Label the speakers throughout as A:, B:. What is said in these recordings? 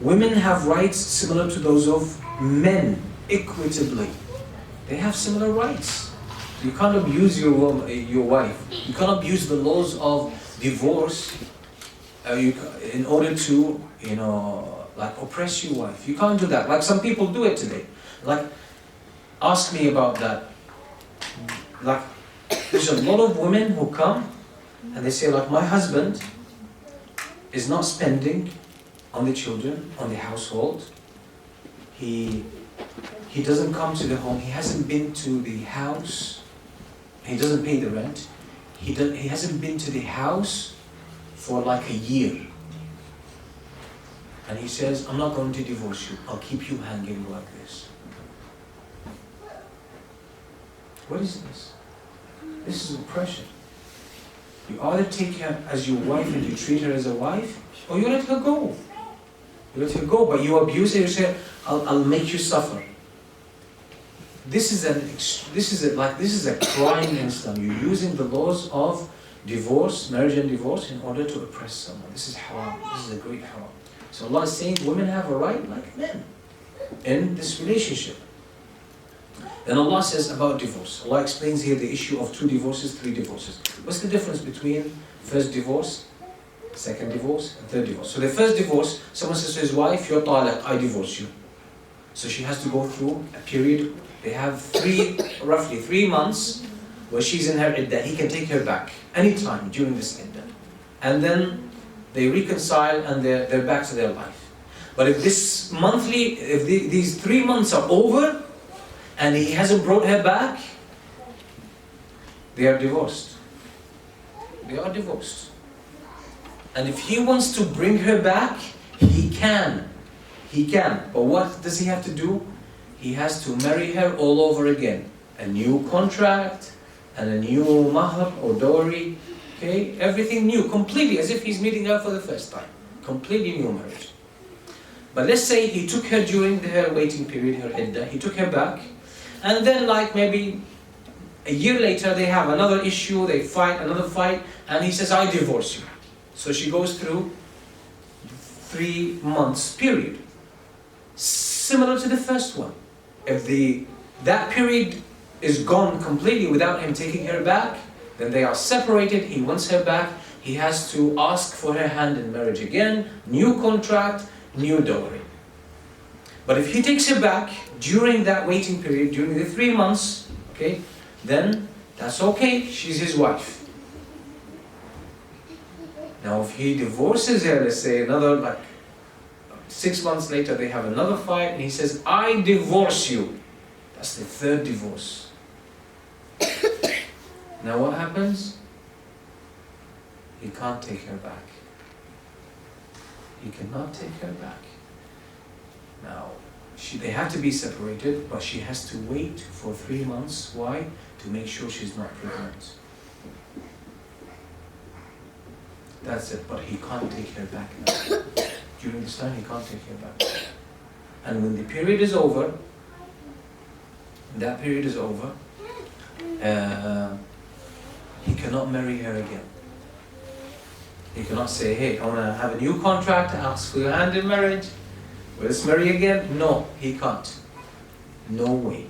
A: Women have rights similar to those of men, equitably. They have similar rights. You can't abuse your wife. You can't abuse the laws of divorce in order to, like oppress your wife. You can't do that. Like some people do it today. Like, ask me about that. Like, there's a lot of women who come and they say, like, my husband is not spending on the children, on the household. He doesn't come to the home. He hasn't been to the house. He doesn't pay the rent. He hasn't been to the house for like a year. And he says, I'm not going to divorce you. I'll keep you hanging like this. What is this? This is oppression. You either take her as your wife and you treat her as a wife, or you let her go. You let her go, but you abuse her. You say, I'll make you suffer. This is a crime in Islam. You're using the laws of divorce, marriage and divorce, in order to oppress someone. This is haram. This is a great haram. So Allah is saying women have a right like men in this relationship. Then Allah says about divorce. Allah explains here the issue of 2 divorces, 3 divorces. What's the difference between first divorce, second divorce, and third divorce? So the first divorce, someone says to his wife, you're talaq, I divorce you. So she has to go through a period. They have roughly 3 months where she's in her iddah. He can take her back anytime during this iddah. And then they reconcile and they're back to their life. But if these 3 months are over and he hasn't brought her back, they are divorced. They are divorced. And if he wants to bring her back, he can. He can. But what does he have to do? He has to marry her all over again. A new contract and a new mahr or dowry. Okay? Everything new, completely, as if he's meeting her for the first time. Completely new marriage. But let's say he took her during her waiting period, her iddah. He took her back. And then like maybe a year later they have another issue, they fight, another fight, and he says, I divorce you. So she goes through 3 months period. Similar to the first one. If that period is gone completely without him taking her back, then they are separated, he wants her back, he has to ask for her hand in marriage again, new contract, new dowry. But if he takes her back during that waiting period, during the 3 months, okay, then that's okay, she's his wife. Now if he divorces her, let's say another 6 months later they have another fight and he says, I divorce you. That's the 3rd divorce. Now what happens? He can't take her back. He cannot take her back. Now, they have to be separated, but she has to wait for 3 months. Why? To make sure she's not pregnant. That's it, but he can't take her back now. During this time, he can't take her back. And when the period is over, he cannot marry her again. He cannot say, hey, I want to have a new contract, ask for your hand in marriage, let's marry again. No, he can't. No way.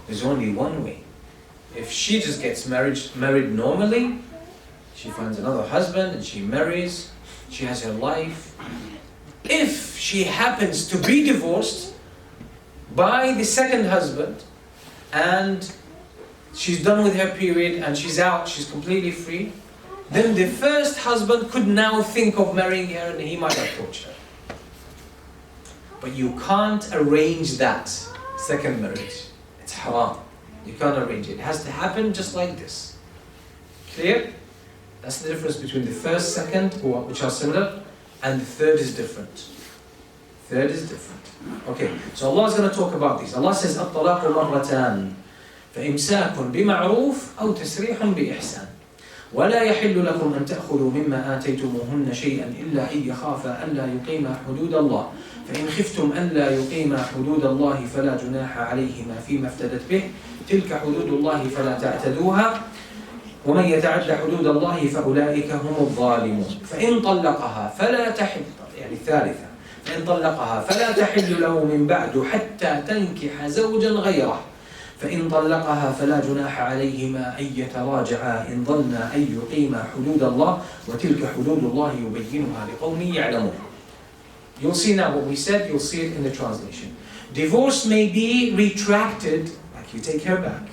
A: There's only one way. If she just gets married normally, she finds another husband and she marries, she has her life. If she happens to be divorced by the second husband and she's done with her period and she's out, she's completely free, then the first husband could now think of marrying her and he might approach her. But you can't arrange that second marriage. It's haram. You can't arrange it. It has to happen just like this. Clear? That's the difference between the first, second, which are similar, and the third is different. Third is different. Okay, so Allah is going to talk about these. Allah says, الطلاق مرتان فإمساك بمعروف أو تسريح بإحسان ولا يحل لكم أن تأخذوا مما آتيتموهن شيئا إلا أن يخافا ألا يقيما حدود الله فإن خفتم ألا يقيما حدود الله فلا جناح عليهما فيما افتدت به تلك حدود الله فلا تعتدوها ومن يتعد حدود الله فأولئك هم الظالمون فإن طلقها فلا تحل يعني الثالثة فإن طلقها فلا تحل له من بعد حتى تنكح زوجا غيره فإن طلقها فلا جناح عليهما أن يتراجعا إن ظنا أن يقيما حدود الله وتلك حدود الله يبينها لقوم يعلمون. You'll see now what we said, you'll see it in the translation. Divorce may be retracted, like you take her back,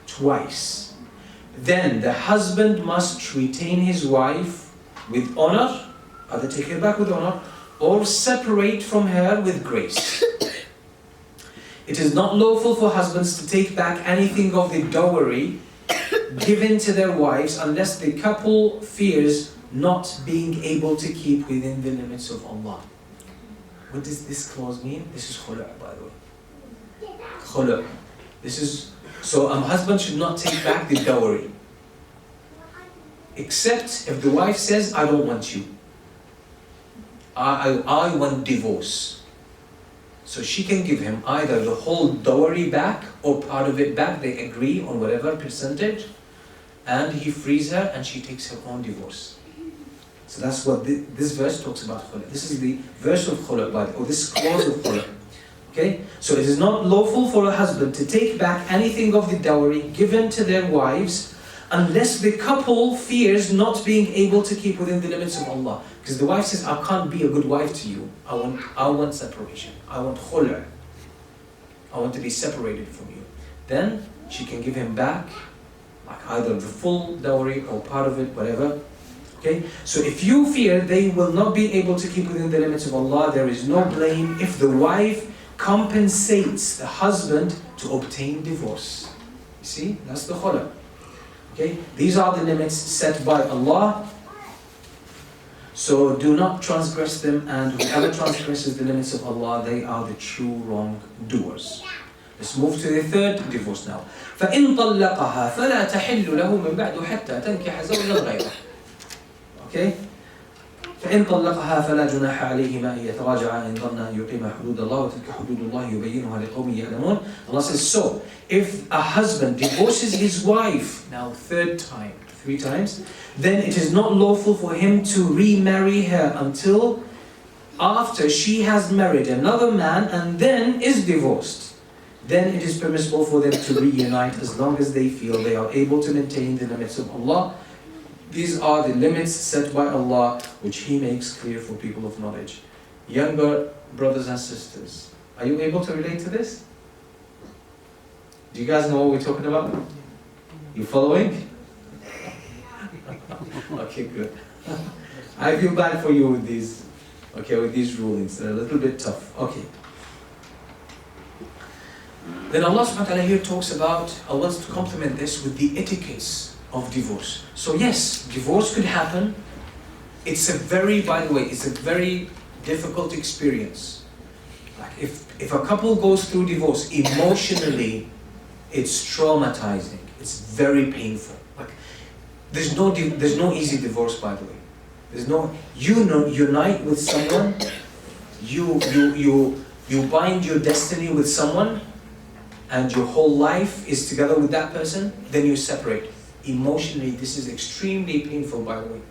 A: twice. Then the husband must retain his wife with honor, either take her back with honor, or separate from her with grace. It is not lawful for husbands to take back anything of the dowry given to their wives unless the couple fears not being able to keep within the limits of Allah. What does this clause mean? This is khulu', by the way. Khulu'. This is, so a husband should not take back the dowry. Except if the wife says, I don't want you. I want divorce. So she can give him either the whole dowry back or part of it back. They agree on whatever percentage. And he frees her and she takes her own divorce. So that's what this verse talks about khulu'. This is the verse of khulu', or this clause of khulu'. Okay? So it is not lawful for a husband to take back anything of the dowry given to their wives unless the couple fears not being able to keep within the limits of Allah. Because the wife says, I can't be a good wife to you. I want separation. I want khulu'. I want to be separated from you. Then she can give him back, like either the full dowry or part of it, whatever. Okay? So if you fear they will not be able to keep within the limits of Allah, there is no blame if the wife compensates the husband to obtain divorce. You see? That's the khulu'. Okay? These are the limits set by Allah. So do not transgress them, and whoever transgresses the limits of Allah, they are the true wrongdoers. Let's move to the third divorce now. فَإِن طَلَّقَهَا فَلَا تَحِلُّ لَهُ مِن بَعْدُ حَتَّى تَنْكِحَ زَوْجًا غَيْرَهُ. Okay? فإن طلقها فلا جناح عليهما أن يتراجعا إن ظنا أن يقيما حدود الله وتلك حدود الله يبينها لقوم يعلمون. Allah says, so if a husband divorces his wife, now third time, 3 times, then it is not lawful for him to remarry her until after she has married another man and then is divorced. Then it is permissible for them to reunite as long as they feel they are able to maintain the limits of Allah. These are the limits set by Allah, which He makes clear for people of knowledge. Younger brothers and sisters, are you able to relate to this? Do you guys know what we're talking about? You following? Okay, good. I feel bad for you with these, with these rulings. They're a little bit tough. Okay. Then Allah subhanahu wa ta'ala here talks about, Allah wants to complement this with the etiquettes of divorce. So yes, divorce could happen. It's a very, by the way, it's a very difficult experience. Like if a couple goes through divorce, emotionally, it's traumatizing. It's very painful. Like there's no easy divorce, by the way. There's no, unite with someone, you bind your destiny with someone, and your whole life is together with that person, then you separate. Emotionally, this is extremely painful, by the way.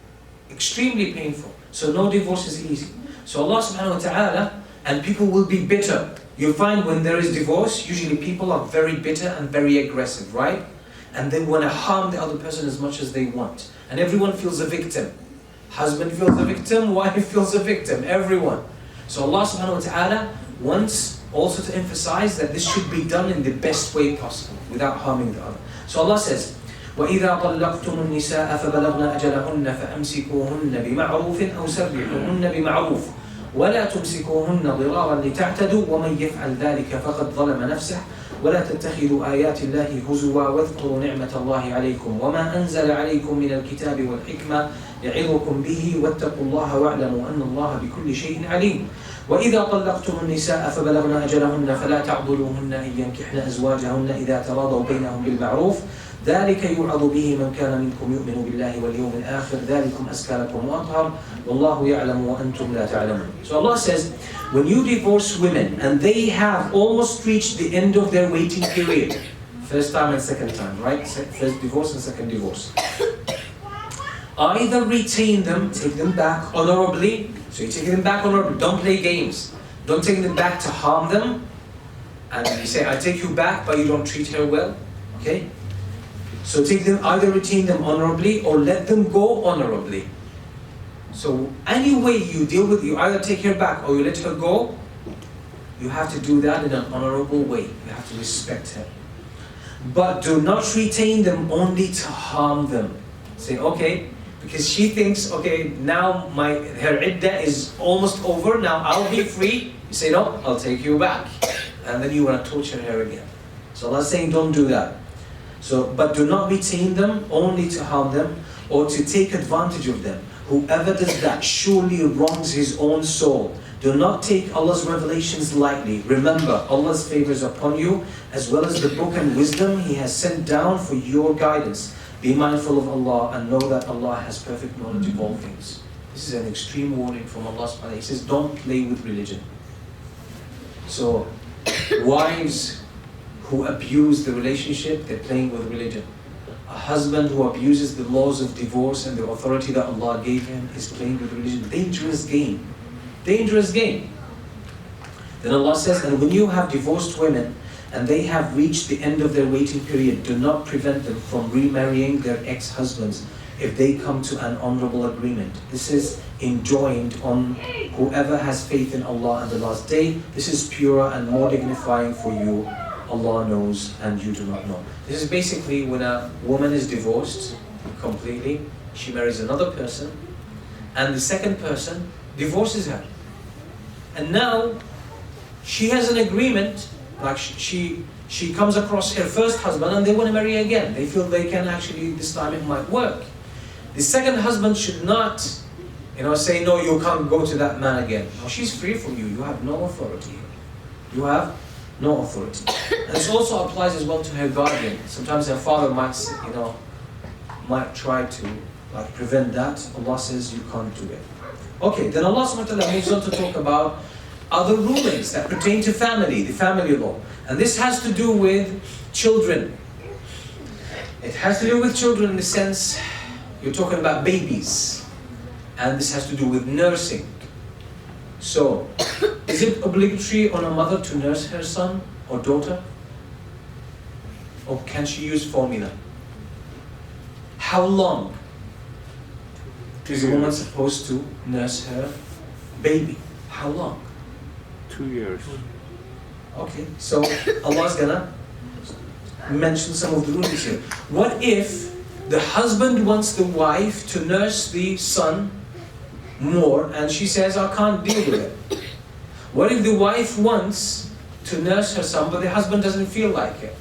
A: Extremely painful. So no divorce is easy. So Allah subhanahu wa ta'ala, and people will be bitter. You'll find when there is divorce, usually people are very bitter and very aggressive, right? And they want to harm the other person as much as they want. And everyone feels a victim. Husband feels a victim, wife feels a victim, everyone. So Allah subhanahu wa ta'ala wants also to emphasize that this should be done in the best way possible, without harming the other. So Allah says, وَإِذَا طَلَّقْتُمُ النِّسَاءَ فَبَلَغْنَ أَجَلَهُنَّ فَأَمْسِكُوهُنَّ بِمَعْرُوفٍ أَوْ سَرِّحُوهُنَّ بِمَعْرُوفٍ وَلَا تُمْسِكُوهُنَّ ضِرَارًا لِتَعْتَدُوا وَمَنْ يَفْعَلْ ذَلِكَ فَقَدْ ظَلَمَ نَفْسَهُ وَلَا تَتَّخِذُوا آيَاتِ اللَّهِ هُزُوًا وَاذْكُرُوا نِعْمَةَ اللَّهِ عَلَيْكُمْ وَمَا أَنزَلَ عَلَيْكُمْ مِنَ الْكِتَابِ وَالْحِكْمَةِ يَعِظُكُمْ بِهِ وَاتَّقُوا اللَّهَ وَاعْلَمُوا أَنَّ اللَّهَ بِكُلِّ شَيْءٍ عَلِيمٌ وإذا طلقتم النساء فبلغن أجلهن فلا تعضلوهن أن ينكحن أزواجهن إذا تراضوا بينهم بالمعروف ذلك يوعظ به من كان منكم يؤمن بالله واليوم الآخر ذلكم أزكى لكم وأطهر والله يعلم وأنتم لا تعلمون. So Allah says, when you divorce women and they have almost reached the end of their waiting period, first time and second time, right? First divorce and second divorce. Either retain them, take them back honorably, So you take them back honorably. Don't play games. Don't take them back to harm them. And you say, I take you back, but you don't treat her well. Okay? So take them, either retain them honorably or let them go honorably. So any way you deal with, you either take her back or you let her go, you have to do that in an honorable way. You have to respect her. But do not retain them only to harm them. Say, okay, because she thinks, okay, now her iddah is almost over, now I'll be free. You say, no, I'll take you back. And then you want to torture her again. So Allah's saying, don't do that. So, but do not retain them only to harm them or to take advantage of them. Whoever does that surely wrongs his own soul. Do not take Allah's revelations lightly. Remember, Allah's favors upon you, as well as the book and wisdom He has sent down for your guidance. Be mindful of Allah and know that Allah has perfect knowledge of all things. This is an extreme warning from Allah subhanahu wa ta'ala. He says, don't play with religion. So, wives who abuse the relationship, they're playing with religion. A husband who abuses the laws of divorce and the authority that Allah gave him is playing with religion. Dangerous game. Dangerous game. Then Allah says, and when you have divorced women and they have reached the end of their waiting period, do not prevent them from remarrying their ex-husbands if they come to an honorable agreement. This is enjoined on whoever has faith in Allah and the last day. This is purer and more dignifying for you. Allah knows and you do not know. This is basically when a woman is divorced completely, she marries another person, and the second person divorces her. And now she has an agreement, like she comes across her first husband and they want to marry again. They feel they can actually, this time it might work. The second husband should not, say, no, you can't go to that man again. No, she's free from you. You have no authority. You have no authority. And this also applies as well to her guardian. Sometimes her father might try to prevent that. Allah says you can't do it. Okay, then Allah subhanahu wa ta'ala moves on to talk about other rulings that pertain to family, the family law. And this has to do with children. It has to do with children in the sense, you're talking about babies. And this has to do with nursing. So, is it obligatory on a mother to nurse her son or daughter? Or can she use formula? How long is a woman supposed to nurse her baby? How long?
B: 2 years.
A: Okay, so Allah's gonna mention some of the rulings here. What if the husband wants the wife to nurse the son more and she says, I can't deal with it? What if the wife wants to nurse her son but the husband doesn't feel like it?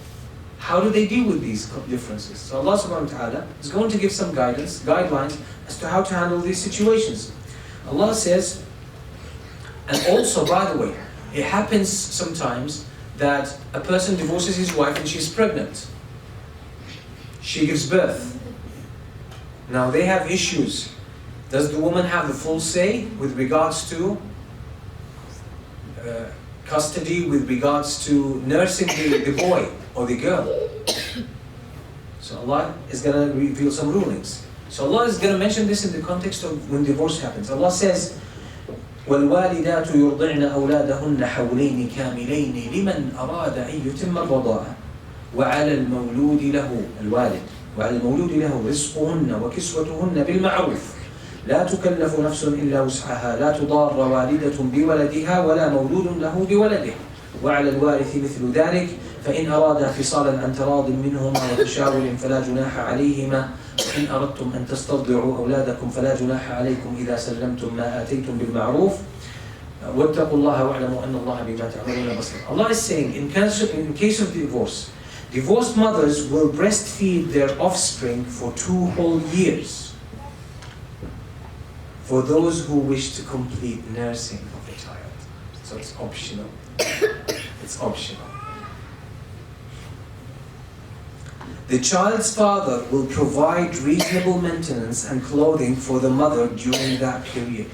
A: How do they deal with these differences? So Allah subhanahu wa ta'ala is going to give some guidelines as to how to handle these situations. Allah says, and also by the way, it happens sometimes that a person divorces his wife and she's pregnant. She gives birth. Now they have issues. Does the woman have the full say with regards to custody, with regards to nursing the boy or the girl? So Allah is going to reveal some rulings. So Allah is going to mention this in the context of when divorce happens. Allah says, وَالْوَالِدَاتُ يُرْضِعْنَ أَوْلَادَهُنَّ حَوْلَيْنِ كَامِلَيْنِ لِمَنْ أَرَادَ أَن يُتِمَّ الرَّضَاعَةَ وَعَلَى الْمَوْلُودِ لَهُ الْوَالِدُ وعلى المولود له رزقهن وكسوتهن بالمعروف لا تكلف نفس إلا وسعها لا تضار والدة بولدها ولا مولود له بولده وعلى الوارث مثل ذلك فإن أرادا فصالا عن تراض منهما وتشاور فلا جناح عليهما وإن أردتم أن تسترضعوا أولادكم فلا جناح عليكم إذا سلمتم ما آتيتم بالمعروف واتقوا الله واعلموا أن الله بما تعملون بصير. Allah is saying, in case of divorce, divorced mothers will breastfeed their offspring for 2 whole years for those who wish to complete nursing of the child. So it's optional. It's optional. The child's father will provide reasonable maintenance and clothing for the mother during that period.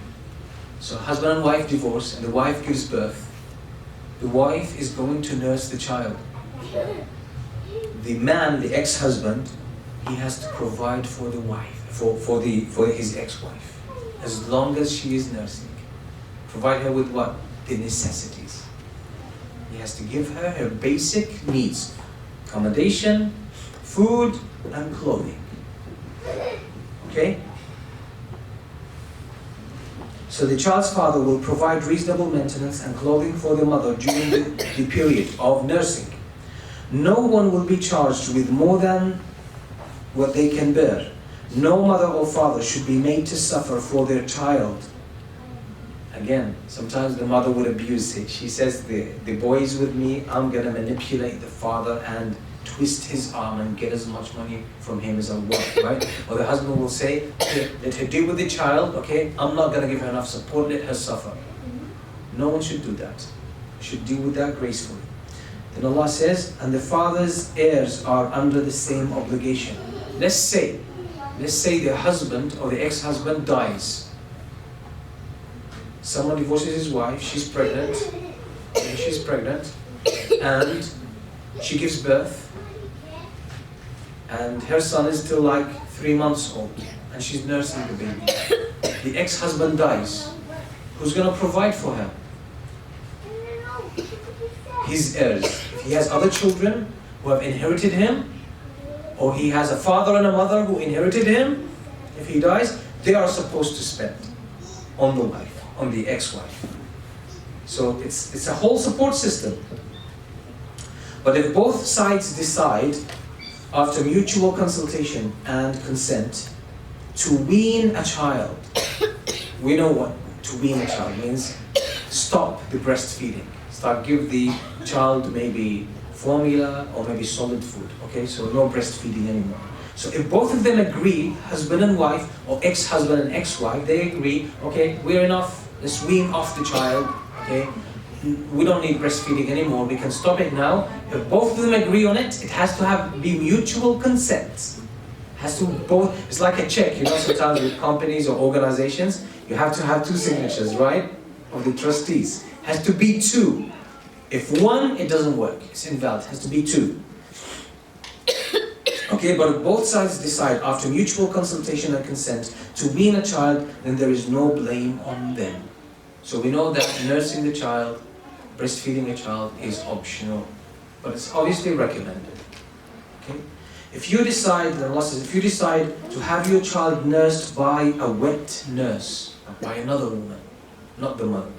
A: So husband and wife divorce and the wife gives birth. The wife is going to nurse the child. The man, the ex-husband, he has to provide for the wife, for his ex-wife, as long as she is nursing. Provide her with what? The necessities. He has to give her her basic needs. Accommodation, food, and clothing. Okay? So the child's father will provide reasonable maintenance and clothing for the mother during the period of nursing. No one will be charged with more than what they can bear. No mother or father should be made to suffer for their child. Again, sometimes the mother would abuse it. She says, the boy is with me, I'm going to manipulate the father and twist his arm and get as much money from him as I want, right? Or the husband will say, okay, let her deal with the child, okay? I'm not going to give her enough support, let her suffer. No one should do that. Should deal with that gracefully. Then Allah says, and the father's heirs are under the same obligation. Let's say the husband or the ex-husband dies. Someone divorces his wife, she's pregnant, and she gives birth, and her son is still like 3 months old, and she's nursing the baby. The ex-husband dies. Who's going to provide for her? His heirs. If he has other children who have inherited him, or he has a father and a mother who inherited him, if he dies, they are supposed to spend on the wife, on the ex-wife. So it's a whole support system. But if both sides decide, after mutual consultation and consent, to wean a child, we know what to wean a child means. Stop the breastfeeding. Give the child maybe formula or maybe solid food. Okay, so no breastfeeding anymore. So if both of them agree, husband and wife, or ex-husband and ex-wife, they agree, okay, we're enough, let's wean off the child, okay? We don't need breastfeeding anymore, we can stop it now. If both of them agree on it, it has to be mutual consent. It's like a check, sometimes with companies or organizations, you have to have 2 signatures, right? Of the trustees. Has to be 2. If 1, it doesn't work, it's invalid, it has to be 2. Okay, but if both sides decide after mutual consultation and consent to wean a child, then there is no blame on them. So we know that nursing the child, breastfeeding a child is optional, but it's obviously recommended. Okay? If you decide, then Allah says, if you decide to have your child nursed by a wet nurse, by another woman, not the mother,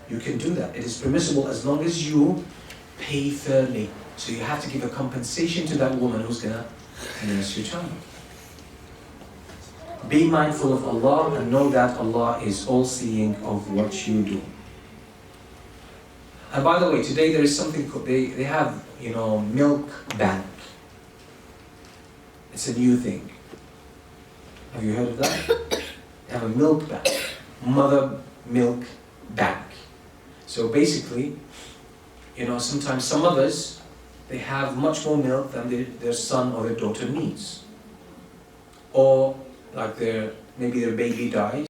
A: you can do that. It is permissible as long as you pay fairly. So you have to give a compensation to that woman who's going to nurse your child. Be mindful of Allah and know that Allah is all-seeing of what you do. And by the way, today there is something called, they have, milk bank. It's a new thing. Have you heard of that? They have a milk bank. Mother milk bank. So basically, sometimes some mothers, they have much more milk than their son or their daughter needs. Or like maybe their baby dies.